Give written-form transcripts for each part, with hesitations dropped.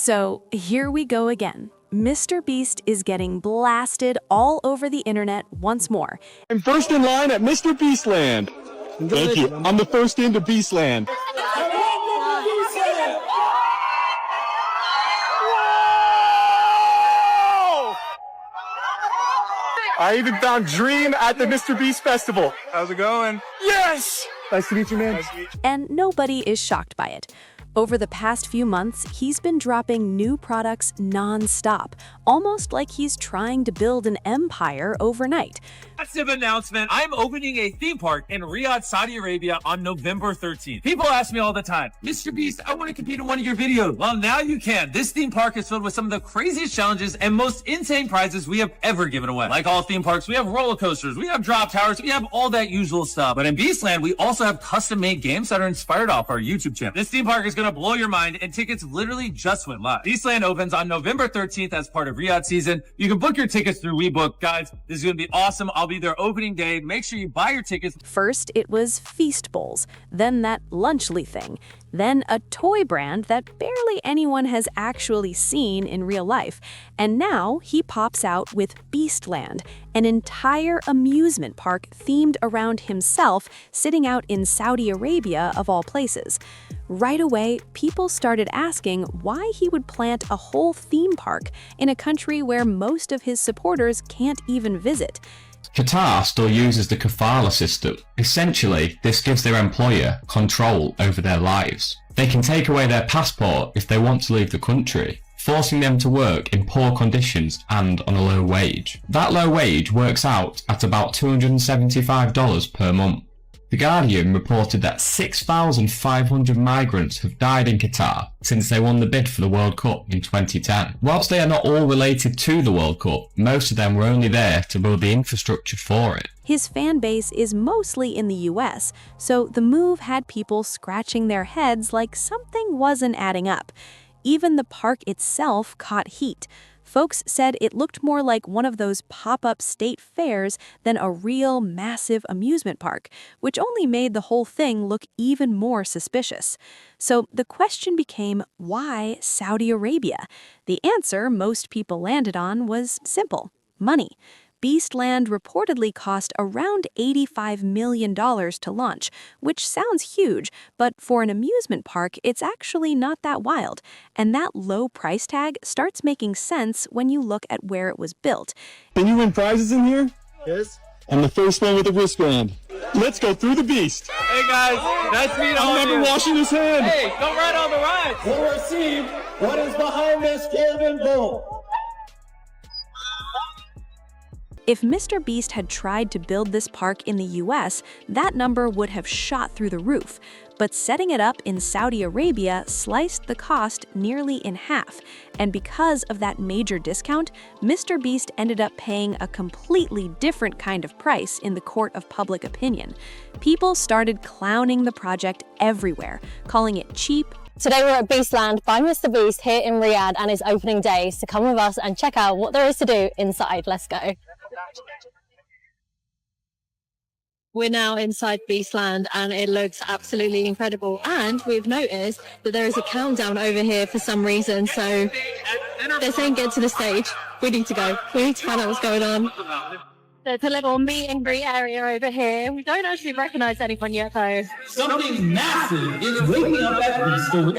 So here we go again. MrBeast is getting blasted all over the internet once more. I'm first in line at MrBeast Land. Thank you. I'm the first into Beastland. I even found Dream at the MrBeast Festival. How's it going? Yes! Nice to meet you, man. Nice to meet you. And nobody is shocked by it. Over the past few months, he's been dropping new products non-stop, almost like he's trying to build an empire overnight. Massive announcement. I'm opening a theme park in Riyadh, Saudi Arabia on November 13th. People ask me all the time, MrBeast, I want to compete in one of your videos. Well, now you can. This theme park is filled with some of the craziest challenges and most insane prizes we have ever given away. Like all theme parks, we have roller coasters, we have drop towers, we have all that usual stuff. But in Beastland, we also have custom-made games that are inspired off our YouTube channel. This theme park is going to blow your mind, and tickets literally just went live. Beastland opens on November 13th as part of Riyadh season. You can book your tickets through WeBook. Guys, this is going to be awesome. I'll be there opening day. Make sure you buy your tickets. First, it was Feast Bowls, then that Lunchly thing, then a toy brand that barely anyone has actually seen in real life. And now he pops out with Beastland, an entire amusement park themed around himself, sitting out in Saudi Arabia of all places. Right away, people started asking why he would plant a whole theme park in a country where most of his supporters can't even visit. Qatar still uses the kafala system. Essentially, this gives their employer control over their lives. They can take away their passport if they want to leave the country, forcing them to work in poor conditions and on a low wage. That low wage works out at about $275 per month. The Guardian reported that 6,500 migrants have died in Qatar since they won the bid for the World Cup in 2010. Whilst they are not all related to the World Cup, most of them were only there to build the infrastructure for it. His fan base is mostly in the US, so the move had people scratching their heads like something wasn't adding up. Even the park itself caught heat. Folks said it looked more like one of those pop-up state fairs than a real massive amusement park, which only made the whole thing look even more suspicious. So the question became, why Saudi Arabia? The answer most people landed on was simple: money. Beastland reportedly cost around $85 million to launch, which sounds huge, but for an amusement park, it's actually not that wild. And that low price tag starts making sense when you look at where it was built. Can you win prizes in here? Yes. I'm the first one with a wristband. Let's go through the beast. Hey guys, nice meeting all of I'm you. never washing his hand. Hey, go right on the ride. We'll receive what is behind this golden bowl. If MrBeast had tried to build this park in the US, that number would have shot through the roof. But setting it up in Saudi Arabia sliced the cost nearly in half. And because of that major discount, MrBeast ended up paying a completely different kind of price in the court of public opinion. People started clowning the project everywhere, calling it cheap. Today we're at Beastland by MrBeast here in Riyadh and his opening day, so come with us and check out what there is to do inside. Let's go. We're now inside Beastland and it looks absolutely incredible, and we've noticed that there is a countdown over here for some reason, so they're saying get to the stage. We need to go. We need to find out what's going on. There's a little meet and greet area over here. We don't actually recognise anyone yet though. Something massive is waking up at Beast. You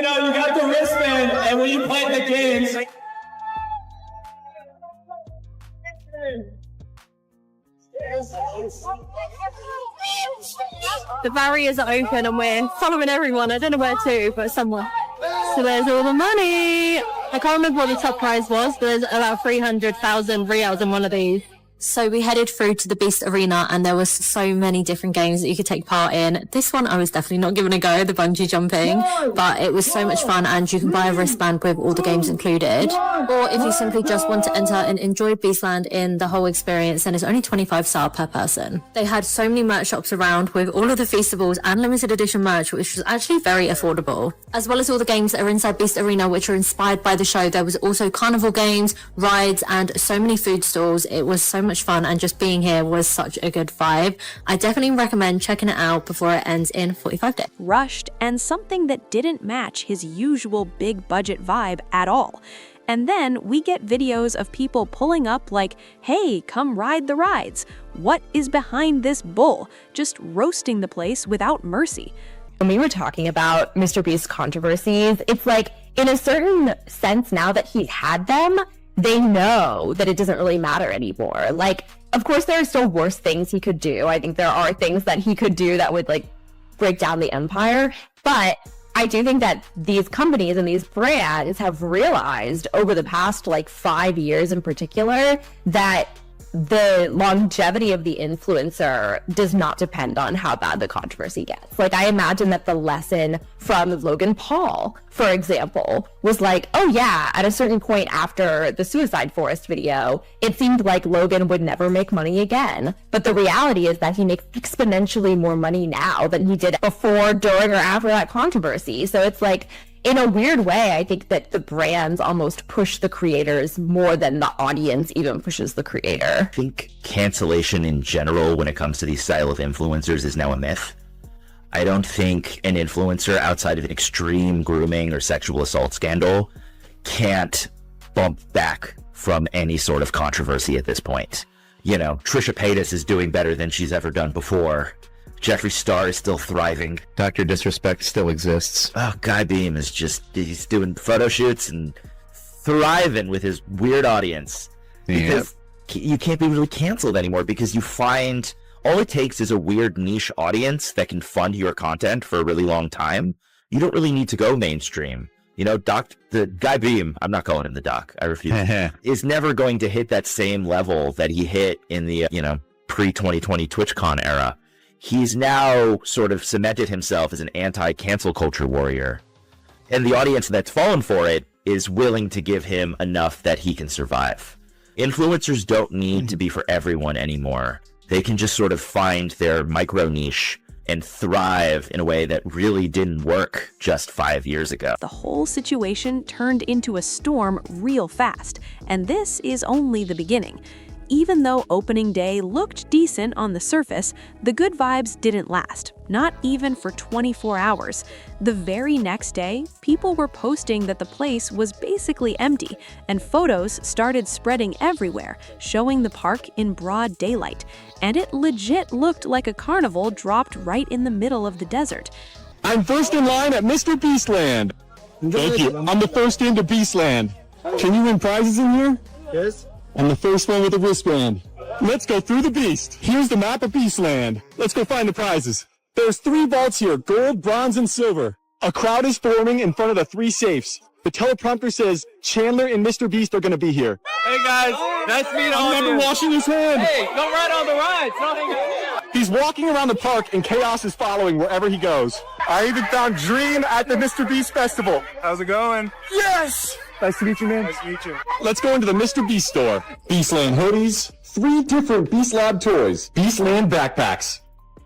got the wristband, and when you play the games, the barriers are open and we're following everyone. I don't know where to, but somewhere. So there's all the money. I can't remember what the top prize was, but there's about 300,000 riyals in one of these. So we headed through to the Beast Arena and there was so many different games that you could take part in. This one I was definitely not giving a go, the bungee jumping, but it was so much fun and you can buy a wristband with all the games included. Or if you simply just want to enter and enjoy Beastland in the whole experience, then it's only 25 SAR per person. They had so many merch shops around with all of the Feastables and limited edition merch, which was actually very affordable. As well as all the games that are inside Beast Arena, which are inspired by the show, there was also carnival games, rides, and so many food stalls. It was so much much fun, and just being here was such a good vibe. I definitely recommend checking it out before it ends in 45 days. Rushed, and something that didn't match his usual big budget vibe at all. And then we get videos of people pulling up like, hey, come ride the rides. What is behind this bull? Just roasting the place without mercy. When we were talking about MrBeast controversies, it's like, in a certain sense, now that he had them, they know that it doesn't really matter anymore. Like, of course, there are still worse things he could do. I think there are things that he could do that would, like, break down the empire. But I do think that these companies and these brands have realized over the past, like, 5 years in particular, that the longevity of the influencer does not depend on how bad the controversy gets. Like, I imagine that the lesson from Logan Paul, for example, was like, oh yeah, at a certain point after the Suicide Forest video, it seemed like Logan would never make money again. But the reality is that he makes exponentially more money now than he did before, during, or after that controversy. So it's like, in a weird way, I think that the brands almost push the creators more than the audience even pushes the creator. I think cancellation in general when it comes to these style of influencers is now a myth. I don't think an influencer outside of an extreme grooming or sexual assault scandal can't bump back from any sort of controversy at this point. You know, Trisha Paytas is doing better than she's ever done before. Jeffree Star is still thriving. Dr. Disrespect still exists. Oh, Guy Beam is he's doing photo shoots and thriving with his weird audience. Because you can't be really canceled anymore because you find all it takes is a weird niche audience that can fund your content for a really long time. You don't really need to go mainstream. You know, the Guy Beam, I'm not calling him the Doc, I refuse, is never going to hit that same level that he hit in the, pre-2020 TwitchCon era. He's now sort of cemented himself as an anti-cancel culture warrior. And the audience that's fallen for it is willing to give him enough that he can survive. Influencers don't need to be for everyone anymore. They can just sort of find their micro niche and thrive in a way that really didn't work just 5 years ago. The whole situation turned into a storm real fast, and this is only the beginning. Even though opening day looked decent on the surface, the good vibes didn't last, not even for 24 hours. The very next day, people were posting that the place was basically empty, and photos started spreading everywhere, showing the park in broad daylight. And it legit looked like a carnival dropped right in the middle of the desert. I'm first in line at MrBeast Land. Thank you. I'm the first into Beast Land. Can you win prizes in here? Yes. I'm the first one with a wristband. Let's go through the beast. Here's the map of Beastland. Let's go find the prizes. There's 3 vaults here, gold, bronze, and silver. A crowd is forming in front of the 3 safes. The teleprompter says Chandler and MrBeast are going to be here. Hey guys, nice to meet all of you. I'm washing his hand. Hey, go ride on the rides. Don't hang out. He's walking around the park and chaos is following wherever he goes. I even found Dream at the MrBeast Festival. How's it going? Yes! Nice to meet you, man. Nice to meet you. Let's go into the MrBeast store. Beastland hoodies, 3 different Beast Lab toys, Beastland backpacks.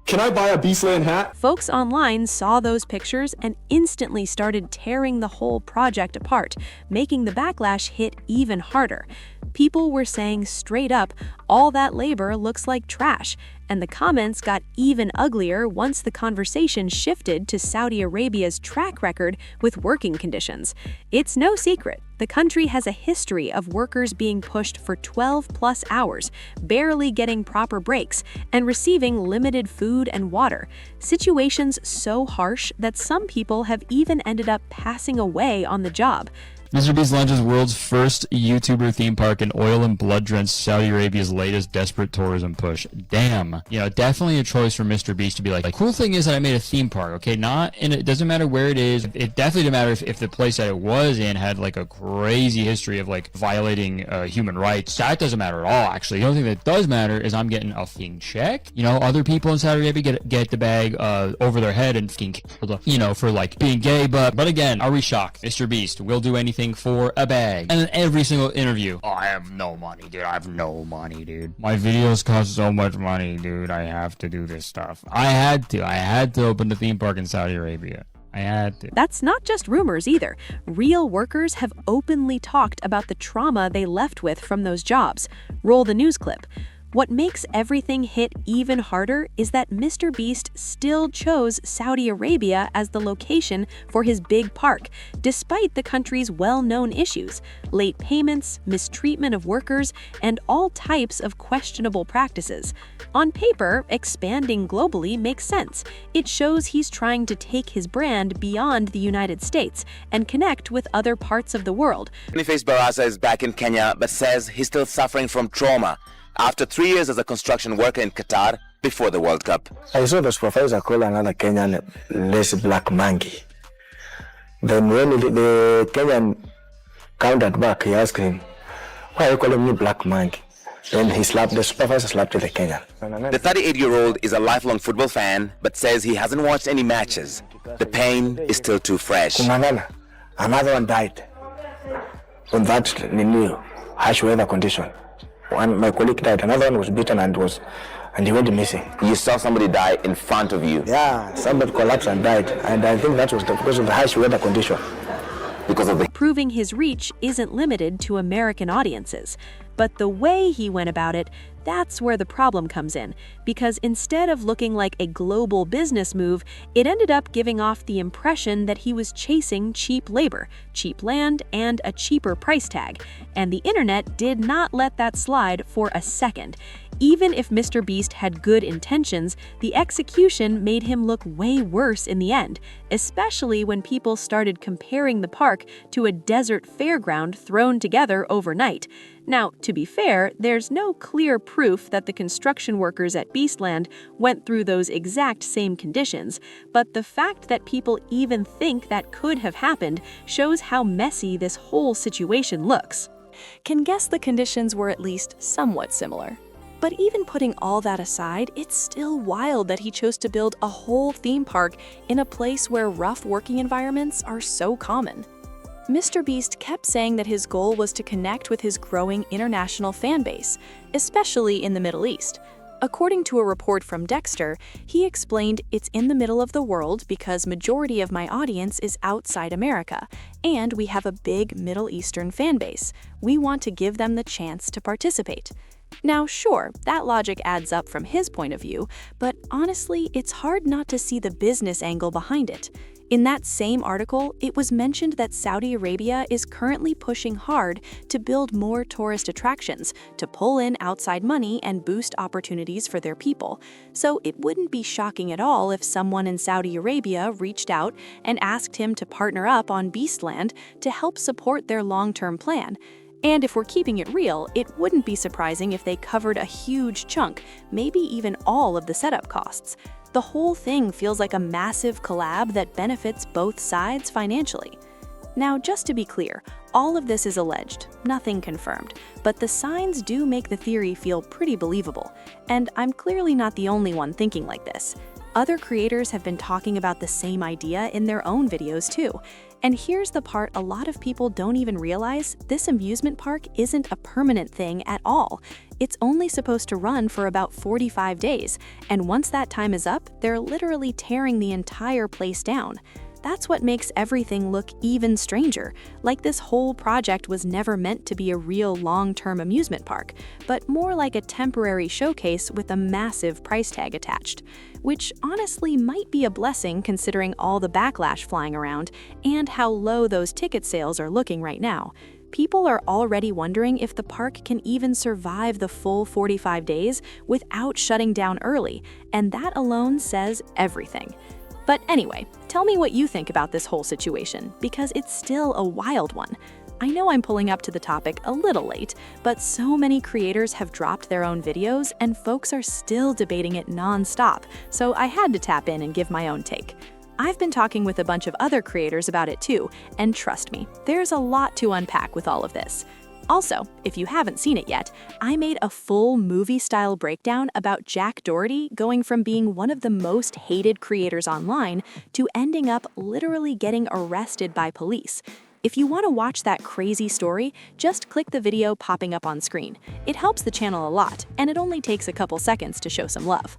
Can I buy a Beastland hat? Folks online saw those pictures and instantly started tearing the whole project apart, making the backlash hit even harder. People were saying straight up, all that labor looks like trash, and the comments got even uglier once the conversation shifted to Saudi Arabia's track record with working conditions. It's no secret, the country has a history of workers being pushed for 12+ hours, barely getting proper breaks, and receiving limited food and water. Situations so harsh that some people have even ended up passing away on the job. MrBeast launches world's first YouTuber theme park in oil and blood-drenched Saudi Arabia's latest desperate tourism push. Damn. You know, definitely a choice for MrBeast to be like, cool thing is that I made a theme park, okay? And it doesn't matter where it is. It definitely doesn't matter if the place that it was in had like a crazy history of like violating human rights. That doesn't matter at all, actually. The only thing that does matter is I'm getting a fucking check. You know, other people in Saudi Arabia get the bag over their head and fucking, you know, for like being gay. But again, are we shocked? MrBeast will do anything for a bag. And then every single interview, oh, I have no money, dude. I have no money, dude. My videos cost so much money, dude. I have to do this stuff. I had to open the theme park in Saudi Arabia. I had to. That's not just rumors either. Real workers have openly talked about the trauma they left with from those jobs. Roll the news clip. What makes everything hit even harder is that MrBeast still chose Saudi Arabia as the location for his big park, despite the country's well-known issues, late payments, mistreatment of workers, and all types of questionable practices. On paper, expanding globally makes sense. It shows he's trying to take his brand beyond the United States and connect with other parts of the world. Boniface Barasa is back in Kenya but says he's still suffering from trauma after 3 years as a construction worker in Qatar before the World Cup. I saw the supervisor call another Kenyan less black monkey. Then when the Kenyan countered back, he asked him, "Why are you calling me black monkey?" Then the supervisor slapped the Kenyan. The 38-year-old is a lifelong football fan but says he hasn't watched any matches. The pain is still too fresh. Another one died on that harsh weather condition. My colleague died. Another one was beaten and he went missing. You saw somebody die in front of you? Yeah, somebody collapsed and died. And I think that was because of the harsh weather condition. Proving his reach isn't limited to American audiences. But the way he went about it, that's where the problem comes in, because instead of looking like a global business move, it ended up giving off the impression that he was chasing cheap labor, cheap land, and a cheaper price tag. And the internet did not let that slide for a second. Even if MrBeast had good intentions, the execution made him look way worse in the end, especially when people started comparing the park to a desert fairground thrown together overnight. Now, to be fair, there's no clear proof that the construction workers at Beastland went through those exact same conditions, but the fact that people even think that could have happened shows how messy this whole situation looks. Can guess the conditions were at least somewhat similar. But even putting all that aside, it's still wild that he chose to build a whole theme park in a place where rough working environments are so common. MrBeast kept saying that his goal was to connect with his growing international fan base, especially in the Middle East. According to a report from Dexter, he explained, "It's in the middle of the world because majority of my audience is outside America, and we have a big Middle Eastern fan base. We want to give them the chance to participate." Now, sure, that logic adds up from his point of view, but honestly, it's hard not to see the business angle behind it. In that same article, it was mentioned that Saudi Arabia is currently pushing hard to build more tourist attractions to pull in outside money and boost opportunities for their people. So it wouldn't be shocking at all if someone in Saudi Arabia reached out and asked him to partner up on Beastland to help support their long-term plan. And if we're keeping it real, it wouldn't be surprising if they covered a huge chunk, maybe even all of the setup costs. The whole thing feels like a massive collab that benefits both sides financially. Now, just to be clear, all of this is alleged, nothing confirmed, but the signs do make the theory feel pretty believable. And I'm clearly not the only one thinking like this. Other creators have been talking about the same idea in their own videos too. And here's the part a lot of people don't even realize: this amusement park isn't a permanent thing at all. It's only supposed to run for about 45 days, and once that time is up, they're literally tearing the entire place down. That's what makes everything look even stranger, like this whole project was never meant to be a real long-term amusement park, but more like a temporary showcase with a massive price tag attached. Which honestly might be a blessing considering all the backlash flying around and how low those ticket sales are looking right now. People are already wondering if the park can even survive the full 45 days without shutting down early, and that alone says everything. But anyway, tell me what you think about this whole situation, because it's still a wild one. I know I'm pulling up to the topic a little late, but so many creators have dropped their own videos and folks are still debating it non-stop, so I had to tap in and give my own take. I've been talking with a bunch of other creators about it too, and trust me, there's a lot to unpack with all of this. Also, if you haven't seen it yet, I made a full movie-style breakdown about Jack Doherty going from being one of the most hated creators online to ending up literally getting arrested by police. If you want to watch that crazy story, just click the video popping up on screen. It helps the channel a lot, and it only takes a couple seconds to show some love.